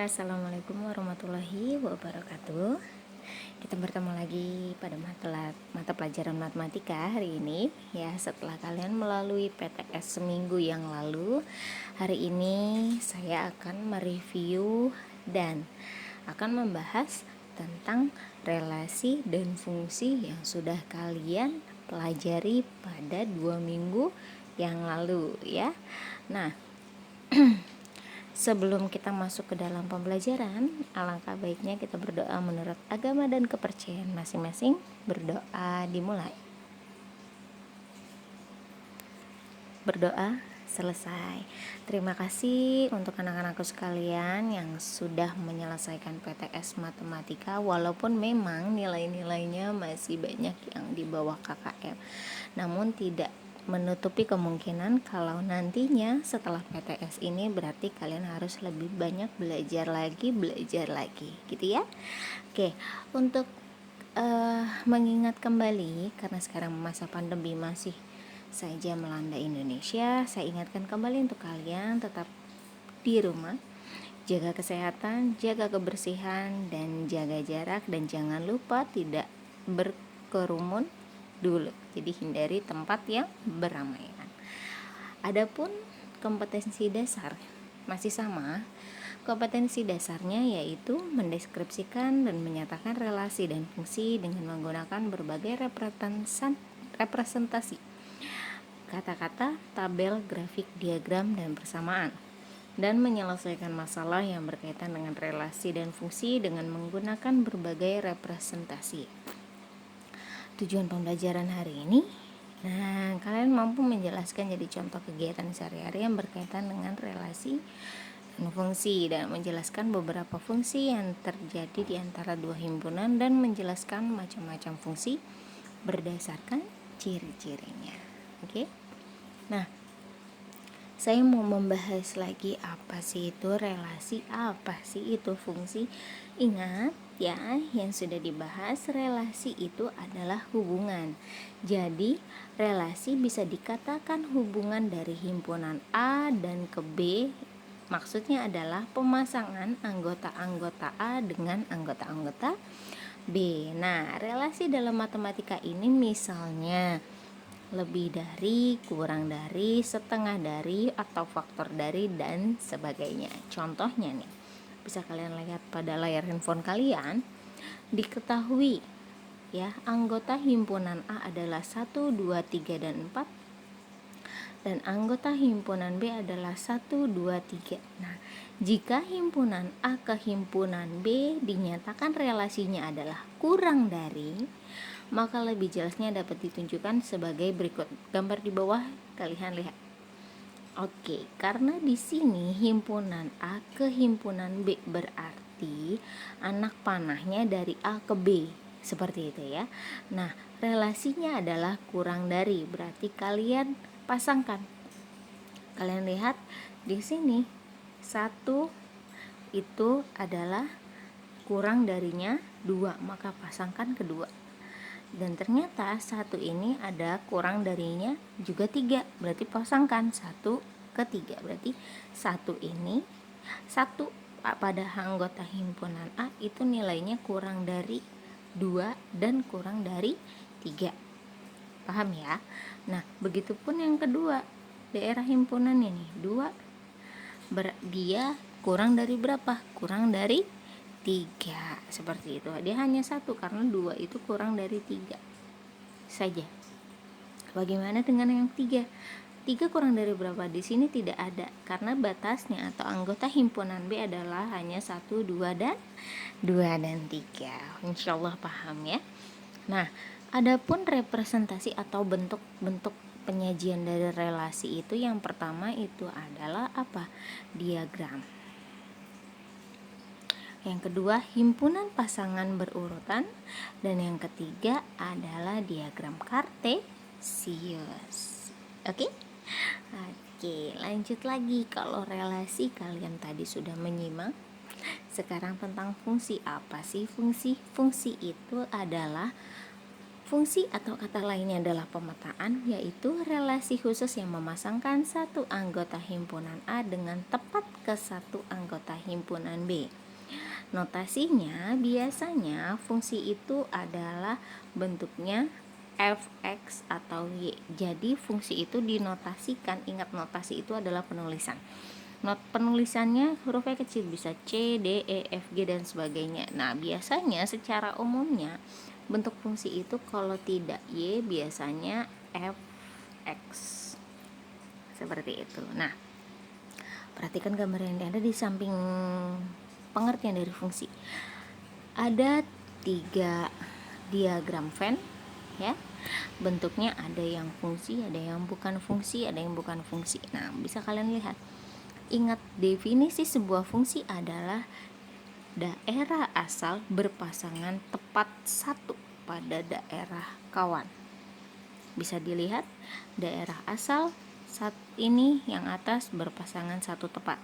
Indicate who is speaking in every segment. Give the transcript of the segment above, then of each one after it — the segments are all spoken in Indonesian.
Speaker 1: Assalamualaikum warahmatullahi wabarakatuh. Kita bertemu lagi pada mata pelajaran matematika hari ini ya. Setelah kalian melalui PTS seminggu yang lalu, hari ini saya akan mereview dan akan membahas tentang relasi dan fungsi yang sudah kalian pelajari pada 2 minggu yang lalu ya. Nah, sebelum kita masuk ke dalam pembelajaran, alangkah baiknya kita berdoa menurut agama dan kepercayaan masing-masing. Berdoa dimulai. Berdoa selesai. Terima kasih untuk anak-anakku sekalian yang sudah menyelesaikan PTS matematika, walaupun memang nilai-nilainya masih banyak yang di bawah KKM. Namun tidak menutupi kemungkinan kalau nantinya setelah PTS ini berarti kalian harus lebih banyak belajar lagi gitu ya. Oke, untuk mengingat kembali, karena sekarang masa pandemi masih saja melanda Indonesia, saya ingatkan kembali untuk kalian tetap di rumah, jaga kesehatan, jaga kebersihan, dan jaga jarak, dan jangan lupa tidak berkerumun dulu. Jadi hindari tempat yang beramaian. Adapun kompetensi dasar masih sama. Kompetensi dasarnya yaitu mendeskripsikan dan menyatakan relasi dan fungsi dengan menggunakan berbagai representasi kata-kata, tabel, grafik, diagram, dan persamaan, dan menyelesaikan masalah yang berkaitan dengan relasi dan fungsi dengan menggunakan berbagai representasi. Tujuan pembelajaran hari ini, kalian mampu menjelaskan jadi contoh kegiatan sehari-hari yang berkaitan dengan relasi dan fungsi, dan menjelaskan beberapa fungsi yang terjadi di antara dua himpunan, dan menjelaskan macam-macam fungsi berdasarkan ciri-cirinya. Oke? Nah, saya mau membahas lagi apa sih itu relasi, apa sih itu fungsi. Ingat ya, yang sudah dibahas, relasi itu adalah hubungan. Jadi relasi bisa dikatakan hubungan dari himpunan A dan ke B. Maksudnya adalah pemasangan anggota-anggota A dengan anggota-anggota B. Nah, relasi dalam matematika ini misalnya lebih dari, kurang dari, setengah dari, atau faktor dari, dan sebagainya. Contohnya nih, bisa kalian lihat pada layar handphone kalian. Diketahui ya, anggota himpunan A adalah 1, 2, 3, dan 4, dan anggota himpunan B adalah 1, 2, 3. Nah, jika himpunan A ke himpunan B dinyatakan relasinya adalah kurang dari, maka lebih jelasnya dapat ditunjukkan sebagai berikut. Gambar di bawah kalian lihat. Oke, karena di sini himpunan A ke himpunan B berarti anak panahnya dari A ke B. Seperti itu ya. Nah, relasinya adalah kurang dari, berarti kalian pasangkan. Kalian lihat di sini 1 itu adalah kurang darinya 2, maka pasangkan kedua. Dan ternyata 1 ini ada kurang darinya juga 3, berarti pasangkan 1 ke 3. Berarti 1 ini, 1 pada anggota himpunan A itu nilainya kurang dari 2 dan kurang dari 3. Paham ya? Nah, begitupun yang kedua, daerah himpunan ini 2, dia kurang dari berapa? Kurang dari 3, seperti itu. Dia hanya 1 karena 2 itu kurang dari 3 saja. Bagaimana dengan yang 3? 3 kurang dari berapa? Di sini tidak ada, karena batasnya atau anggota himpunan B adalah hanya 1, 2, dan 3. Insyaallah paham ya. Nah, adapun representasi atau bentuk-bentuk penyajian dari relasi itu, yang pertama itu adalah apa? Diagram. Yang kedua, himpunan pasangan berurutan, dan yang ketiga adalah diagram kartesius. Oke, lanjut lagi. Kalau relasi kalian tadi sudah menyimak, sekarang tentang fungsi. Apa sih fungsi? Fungsi itu adalah Fungsi atau kata lainnya adalah pemetaan, yaitu relasi khusus yang memasangkan satu anggota himpunan A dengan tepat ke satu anggota himpunan B. Notasinya biasanya fungsi itu adalah bentuknya fx atau y. Jadi fungsi itu dinotasikan, ingat notasi itu adalah penulisan. Penulisannya hurufnya kecil, bisa C, D, E, F, G dan sebagainya. Nah, biasanya secara umumnya bentuk fungsi itu kalau tidak Y biasanya fx. Seperti itu. Nah, perhatikan gambar yang ada di samping pengertian dari fungsi. Ada 3 diagram Venn ya. Bentuknya ada yang fungsi, ada yang bukan fungsi, ada yang bukan fungsi. Nah, bisa kalian lihat. Ingat, definisi sebuah fungsi adalah daerah asal berpasangan tepat satu pada daerah kawan. Bisa dilihat, daerah asal saat ini yang atas berpasangan satu tepat,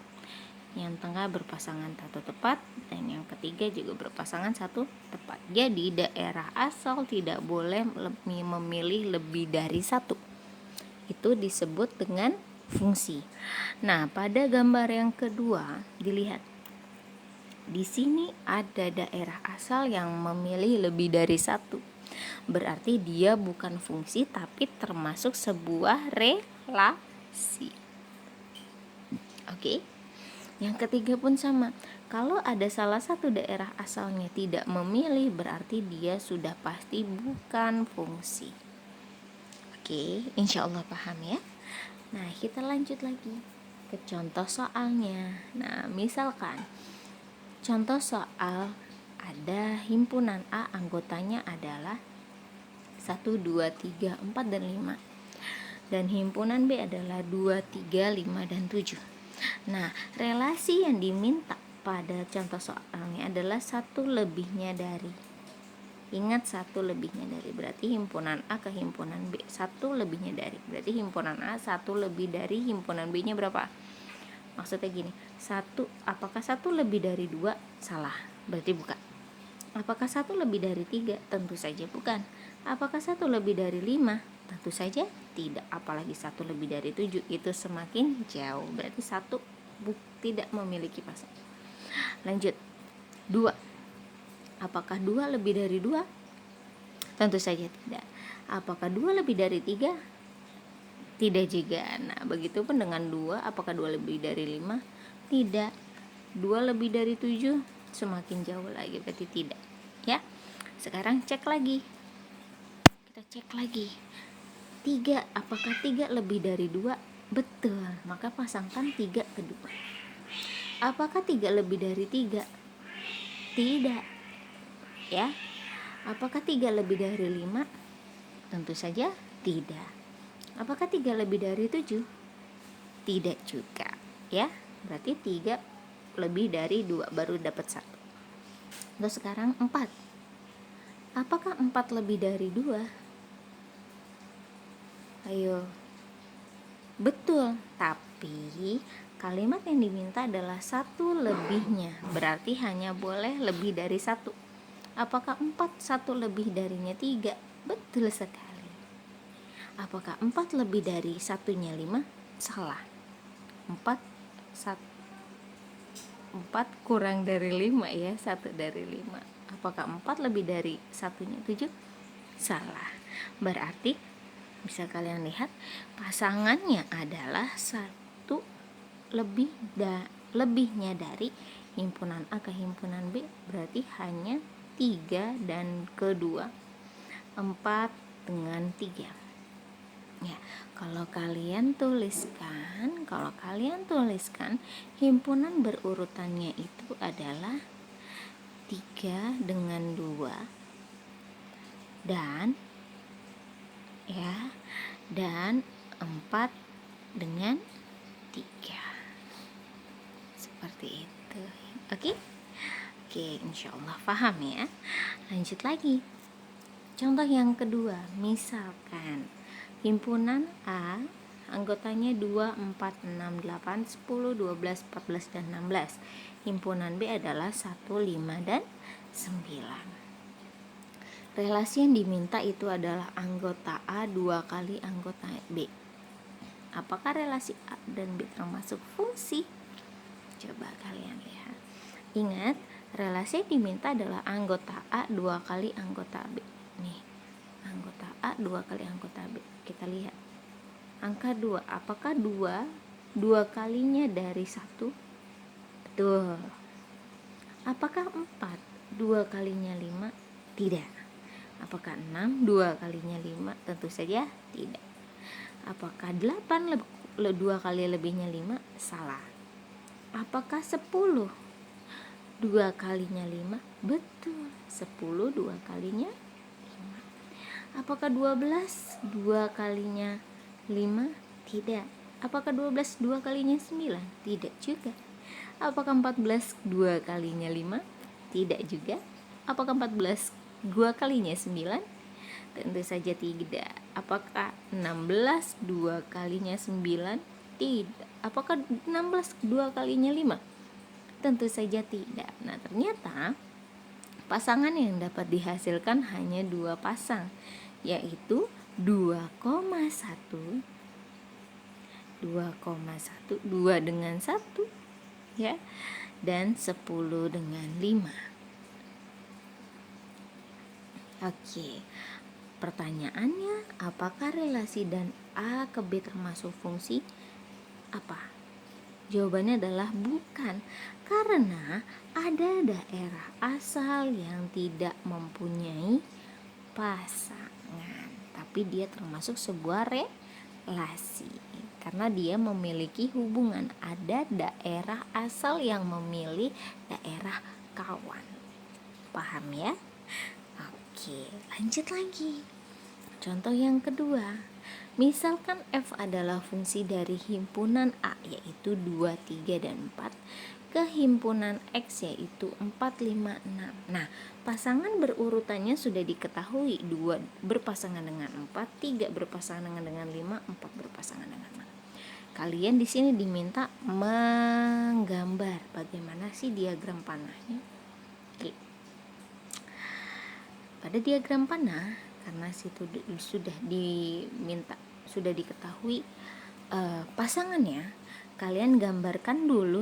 Speaker 1: yang tengah berpasangan satu tepat, dan yang ketiga juga berpasangan satu tepat. Jadi daerah asal tidak boleh memilih lebih dari satu. Itu disebut dengan fungsi. Nah, pada gambar yang kedua dilihat. Di sini ada daerah asal yang memilih lebih dari satu. Berarti dia bukan fungsi tapi termasuk sebuah relasi. Oke. Yang ketiga pun sama. Kalau ada salah satu daerah asalnya tidak memilih, berarti dia sudah pasti bukan fungsi. Oke, insya Allah paham ya. Nah, kita lanjut lagi ke contoh soalnya. Nah, misalkan contoh soal ada himpunan A, anggotanya adalah 1, 2, 3, 4, dan 5. Dan himpunan B adalah 2, 3, 5, dan 7. Nah, relasi yang diminta pada contoh soalnya adalah 1 lebihnya dari. Ingat, 1 lebihnya dari, berarti himpunan A ke himpunan B 1 lebihnya dari, berarti himpunan A 1 lebih dari himpunan B nya berapa? Maksudnya gini, apakah 1 lebih dari 2? Salah, berarti bukan. Apakah 1 lebih dari 3? Tentu saja bukan. Apakah 1 lebih dari 5? Tentu saja tidak. Apalagi 1 lebih dari 7, itu semakin jauh, berarti 1 tidak memiliki pasangan. Lanjut, 2. Apakah 2 lebih dari 2? Tentu saja tidak. Apakah 2 lebih dari 3? Tidak juga. Nah, begitupun dengan 2. Apakah 2 lebih dari 5? Tidak. 2 lebih dari 7? Semakin jauh lagi, berarti tidak. Ya. Sekarang cek lagi. Kita cek lagi. 3. Apakah 3 lebih dari 2? Betul. Maka pasangkan 3 ke 2. Apakah 3 lebih dari 3? Tidak. Ya, apakah 3 lebih dari 5? Tentu saja tidak. Apakah 3 lebih dari 7? Tidak juga. Ya, berarti 3 lebih dari 2, baru dapat 1. Terus sekarang 4. Apakah 4 lebih dari 2? Ayo. Betul, tapi kalimat yang diminta adalah 1 lebihnya, berarti hanya boleh lebih dari 1. Apakah 4 1 lebih darinya 3? Betul sekali. Apakah 4 lebih dari satunya 5? Salah. 4 kurang dari 5 ya, 1 dari 5. Apakah 4 lebih dari satunya 7? Salah. Berarti bisa kalian lihat pasangannya adalah 1 lebihnya dari himpunan A ke himpunan B, berarti hanya 3 dan kedua 4 dengan 3. Ya, kalau kalian tuliskan himpunan berurutannya itu adalah 3 dengan 2 dan 4 dengan 3. Seperti itu. Oke? Oke, insya Allah paham ya. Lanjut lagi. Contoh yang kedua, misalkan himpunan A anggotanya 2, 4, 6, 8, 10, 12, 14, dan 16. Himpunan B adalah 1, 5, dan 9. relasi yang diminta itu adalah anggota A 2 kali anggota B. Apakah relasi A dan B termasuk fungsi? Coba kalian lihat. Ingat, relasi yang diminta adalah anggota A 2 kali anggota B. Nih, anggota A 2 kali anggota B. Kita lihat. Angka 2, apakah 2 kalinya dari 1? Betul. Apakah 4 2 kalinya 5? Tidak. Apakah 6 2 kalinya 5? Tentu saja tidak. Apakah 8 2 kali lebihnya 5? Salah. Apakah 10 2 kalinya 5? Betul. 10 2 kalinya 5. Apakah 12 2 kalinya 5? Tidak. Apakah 12 2 kalinya 9? Tidak juga. Apakah 14 2 kalinya 5? Tidak juga. Apakah 14 2 kalinya 9? Tentu saja tidak. Apakah 16 2 kalinya 9? Tidak. Apakah 16 2 kalinya 5? Tentu saja tidak. Nah, ternyata pasangan yang dapat dihasilkan hanya 2 pasang, yaitu 2,1 2 dengan 1 ya, dan 10 dengan 5. Oke. Pertanyaannya, apakah relasi dan A ke B termasuk fungsi? Apa? Jawabannya adalah bukan, karena ada daerah asal yang tidak mempunyai pasangan, tapi dia termasuk sebuah relasi karena dia memiliki hubungan. Ada daerah asal yang memilih daerah kawan. Paham ya? Oke, lanjut lagi. Contoh yang kedua, misalkan F adalah fungsi dari himpunan A yaitu 2, 3, dan 4 ke himpunan X yaitu 4, 5, 6. Nah, pasangan berurutannya sudah diketahui, 2 berpasangan dengan 4, 3 berpasangan dengan 5, 4 berpasangan dengan 6. Kalian di sini diminta menggambar bagaimana sih diagram panahnya. Oke. Pada diagram panah, karena situ sudah diketahui pasangannya, kalian gambarkan dulu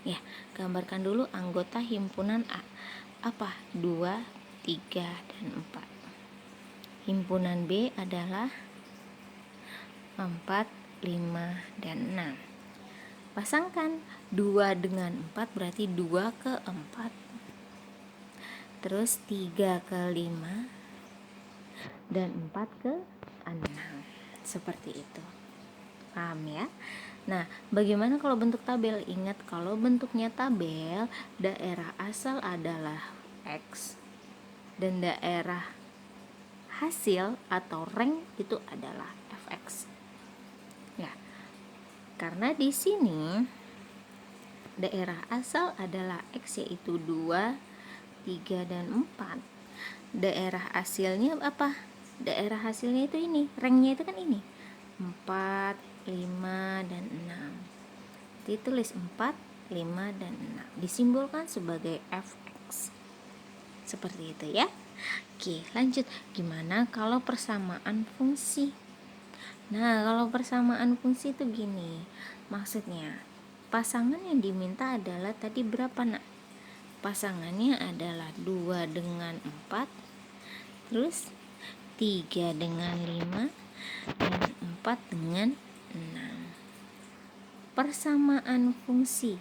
Speaker 1: ya, gambarkan dulu anggota himpunan A. Apa? 2, 3, dan 4. Himpunan B adalah 4, 5, dan 6. Pasangkan 2 dengan 4 berarti 2 ke 4, terus 3 ke 5, dan 4 ke 6. Seperti itu. Paham ya? Nah, bagaimana kalau bentuk tabel? Ingat, kalau bentuknya tabel, daerah asal adalah X dan daerah hasil atau rank itu adalah Fx. Ya. Karena di sini daerah asal adalah X yaitu 2, 3, dan 4. Daerah hasilnya apa? Daerah hasilnya itu ini, ranknya itu kan ini 4, 5, dan 6. Ditulis 4, 5, dan 6, disimbolkan sebagai Fx. Seperti itu ya. Oke, lanjut. Gimana kalau persamaan fungsi? Nah, kalau persamaan fungsi itu gini, maksudnya pasangan yang diminta adalah tadi berapa nak? Pasangannya adalah 2 dengan 4, terus 3 dengan 5, dan 4 dengan 6. Persamaan fungsi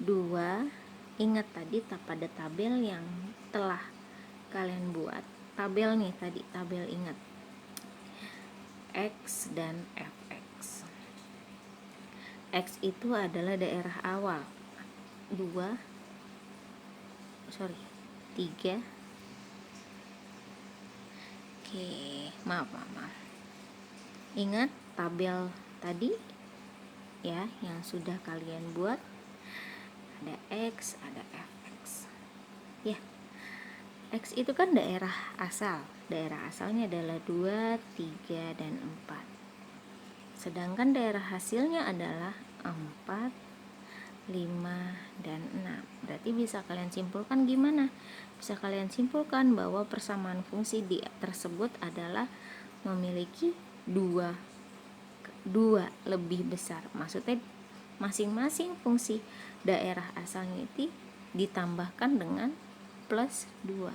Speaker 1: 2, ingat tadi pada tabel yang telah kalian buat, tabel nih tadi, tabel ingat X dan Fx. X itu adalah daerah awal 3. Oke, maaf. Ingat tabel tadi ya yang sudah kalian buat, ada X, ada Fx. Ya. X itu kan daerah asal. Daerah asalnya adalah 2, 3, dan 4. Sedangkan daerah hasilnya adalah 4, 5, dan 6. Berarti bisa kalian simpulkan gimana? Bisa kalian simpulkan bahwa persamaan fungsi di tersebut adalah memiliki dua lebih besar. Maksudnya masing-masing fungsi daerah asalnya itu ditambahkan dengan plus 2.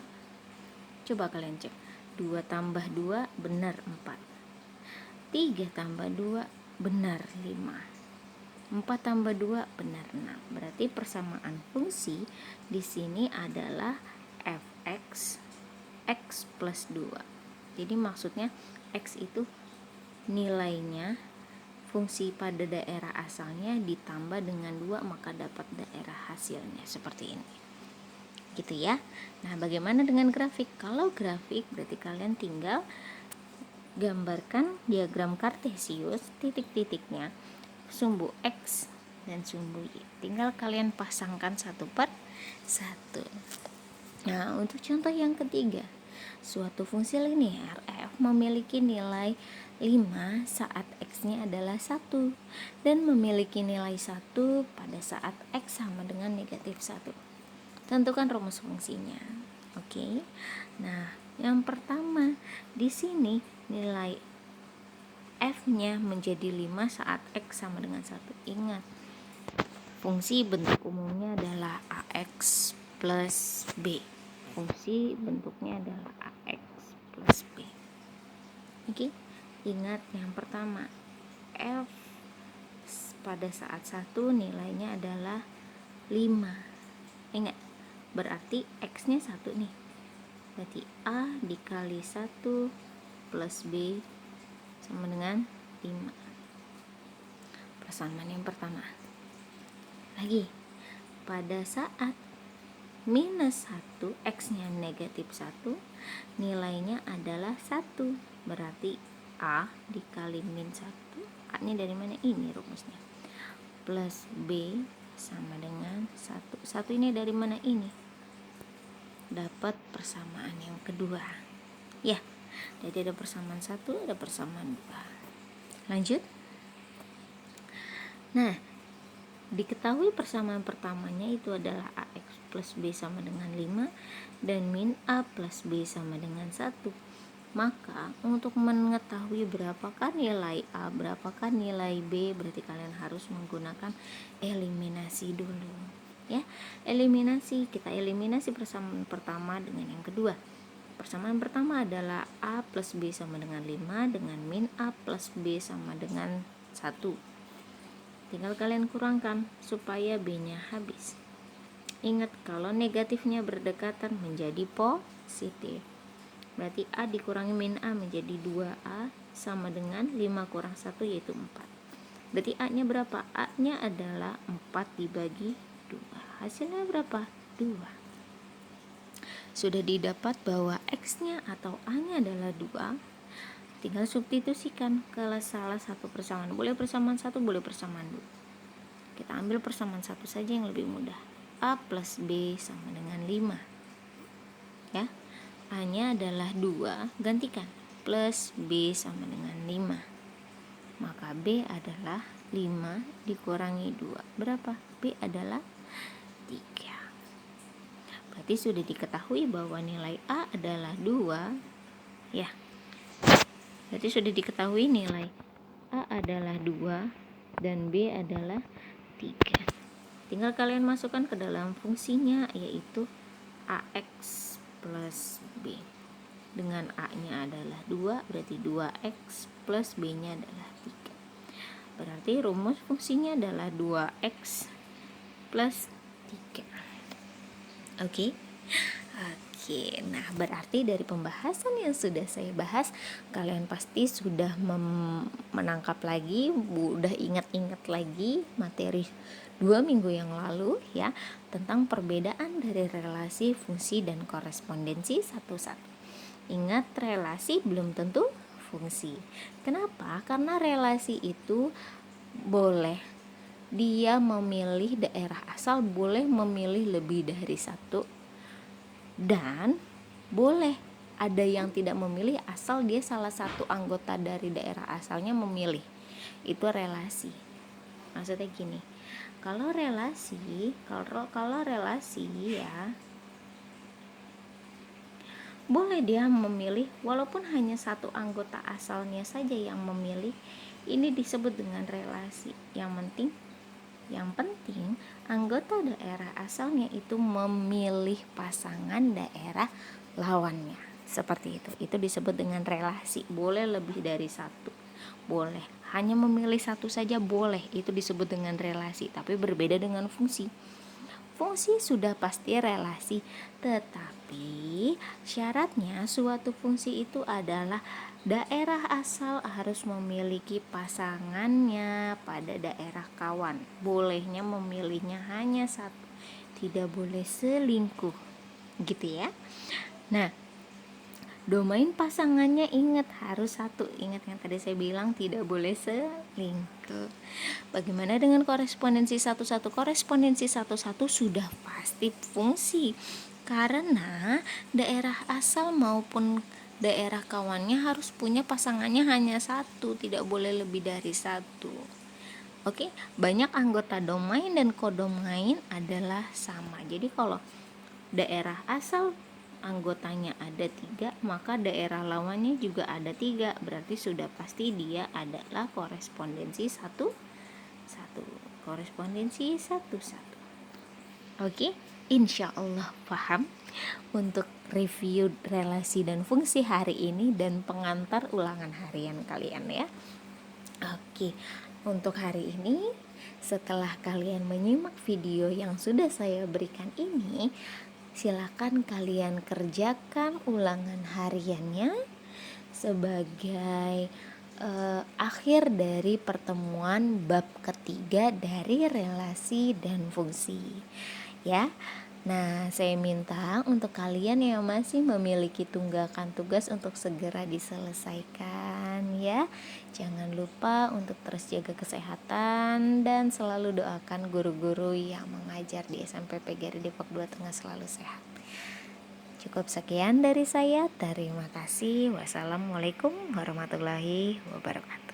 Speaker 1: Coba kalian cek. 2 tambah 2 benar 4. 3 tambah 2 benar 5. 4 tambah 2 benar 6. Berarti persamaan fungsi di sini adalah fx x plus 2. Jadi maksudnya x itu nilainya fungsi pada daerah asalnya ditambah dengan 2, maka dapat daerah hasilnya seperti ini. Gitu ya. Nah, bagaimana dengan grafik? Kalau grafik berarti kalian tinggal gambarkan diagram kartesius, titik-titiknya sumbu X dan sumbu Y. Tinggal kalian pasangkan satu per satu. Nah, untuk contoh yang ketiga, suatu fungsi linear f memiliki nilai 5 saat x-nya adalah 1 dan memiliki nilai 1 pada saat x sama dengan negatif 1. Tentukan rumus fungsinya. Oke. Nah, yang pertama di sini nilai f-nya menjadi 5 saat x sama dengan 1. Ingat, fungsi bentuk umumnya adalah ax plus b. Fungsi bentuknya adalah ax plus b. Oke, ingat yang pertama, f pada saat 1 nilainya adalah 5. Ingat, berarti x-nya 1 nih. Berarti a dikali 1 plus b sama dengan 5. Persamaan yang pertama. Lagi, pada saat minus 1, x-nya negatif 1, nilainya adalah 1. Berarti a dikali min 1, a-nya dari mana? Ini rumusnya. Plus b sama dengan 1. 1 ini dari mana? Ini. Dapat persamaan yang kedua. Ya, jadi ada persamaan 1, ada persamaan 2. Lanjut. Nah, diketahui persamaan pertamanya itu adalah ax plus b sama dengan 5 dan min a plus b sama dengan 1. Maka untuk mengetahui berapakah nilai a, berapakah nilai b, berarti kalian harus menggunakan eliminasi dulu. Ya, kita eliminasi persamaan pertama dengan yang kedua. Persamaan pertama adalah a plus b sama dengan 5 dengan min a plus b sama dengan 1. Tinggal kalian kurangkan supaya b-nya habis. Ingat, kalau negatifnya berdekatan menjadi positif. Berarti a dikurangi min a menjadi 2a sama dengan 5 kurang 1 yaitu 4. Berarti a-nya berapa? A-nya adalah 4 dibagi 2. Hasilnya berapa? 2. Sudah didapat bahwa x-nya atau a-nya adalah 2. Tinggal substitusikan ke salah satu persamaan. Boleh persamaan 1, boleh persamaan 2. Kita ambil persamaan 1 saja yang lebih mudah. A plus b sama dengan 5. Ya, a-nya adalah 2, gantikan. Plus b sama dengan 5. Maka b adalah 5 dikurangi 2. Berapa? B adalah 3. Berarti sudah diketahui bahwa nilai A adalah 2. Ya. Berarti sudah diketahui nilai A adalah 2 dan B adalah 3. Tinggal kalian masukkan ke dalam fungsinya, yaitu AX plus B. Dengan A-nya adalah 2, berarti 2X plus B-nya adalah 3. Berarti rumus fungsinya adalah 2X plus 3. Oke. Nah berarti dari pembahasan yang sudah saya bahas, kalian pasti sudah menangkap lagi, udah ingat-ingat lagi materi 2 minggu yang lalu ya, tentang perbedaan dari relasi, fungsi, dan korespondensi satu-satu. Ingat, relasi belum tentu fungsi. Kenapa? Karena relasi itu boleh dia memilih daerah asal, boleh memilih lebih dari satu, dan boleh ada yang tidak memilih asal dia salah satu anggota dari daerah asalnya memilih. Itu relasi. Maksudnya gini, Kalau relasi ya, boleh dia memilih walaupun hanya satu anggota asalnya saja yang memilih. Ini disebut dengan relasi. Yang penting anggota daerah asalnya itu memilih pasangan daerah lawannya. Seperti itu. Itu disebut dengan relasi. Boleh lebih dari satu. Boleh. Hanya memilih satu saja boleh. Itu disebut dengan relasi, tapi berbeda dengan fungsi. Fungsi sudah pasti relasi, tetapi syaratnya suatu fungsi itu adalah daerah asal harus memiliki pasangannya pada daerah kawan. Bolehnya memilihnya hanya satu, tidak boleh selingkuh, gitu ya. Nah, domain pasangannya ingat harus satu. Ingat yang tadi saya bilang tidak boleh selingkuh. Bagaimana dengan korespondensi satu-satu? Korespondensi satu-satu sudah pasti fungsi, karena daerah asal maupun daerah kawannya harus punya pasangannya hanya satu, tidak boleh lebih dari satu. Oke, banyak anggota domain dan kodomain adalah sama. Jadi kalau daerah asal anggotanya ada 3, maka daerah lawannya juga ada 3. Berarti sudah pasti dia adalah korespondensi satu. Korespondensi satu. Oke, insya Allah paham untuk review relasi dan fungsi hari ini dan pengantar ulangan harian kalian ya. Oke, untuk hari ini setelah kalian menyimak video yang sudah saya berikan ini, silakan kalian kerjakan ulangan hariannya sebagai akhir dari pertemuan bab ketiga dari relasi dan fungsi ya. Nah, saya minta untuk kalian yang masih memiliki tunggakan tugas untuk segera diselesaikan ya. Jangan lupa untuk terus jaga kesehatan dan selalu doakan guru-guru yang mengajar di SMP PGRI Depok 2 Tengah selalu sehat. Cukup sekian dari saya. Terima kasih. Wassalamualaikum warahmatullahi wabarakatuh.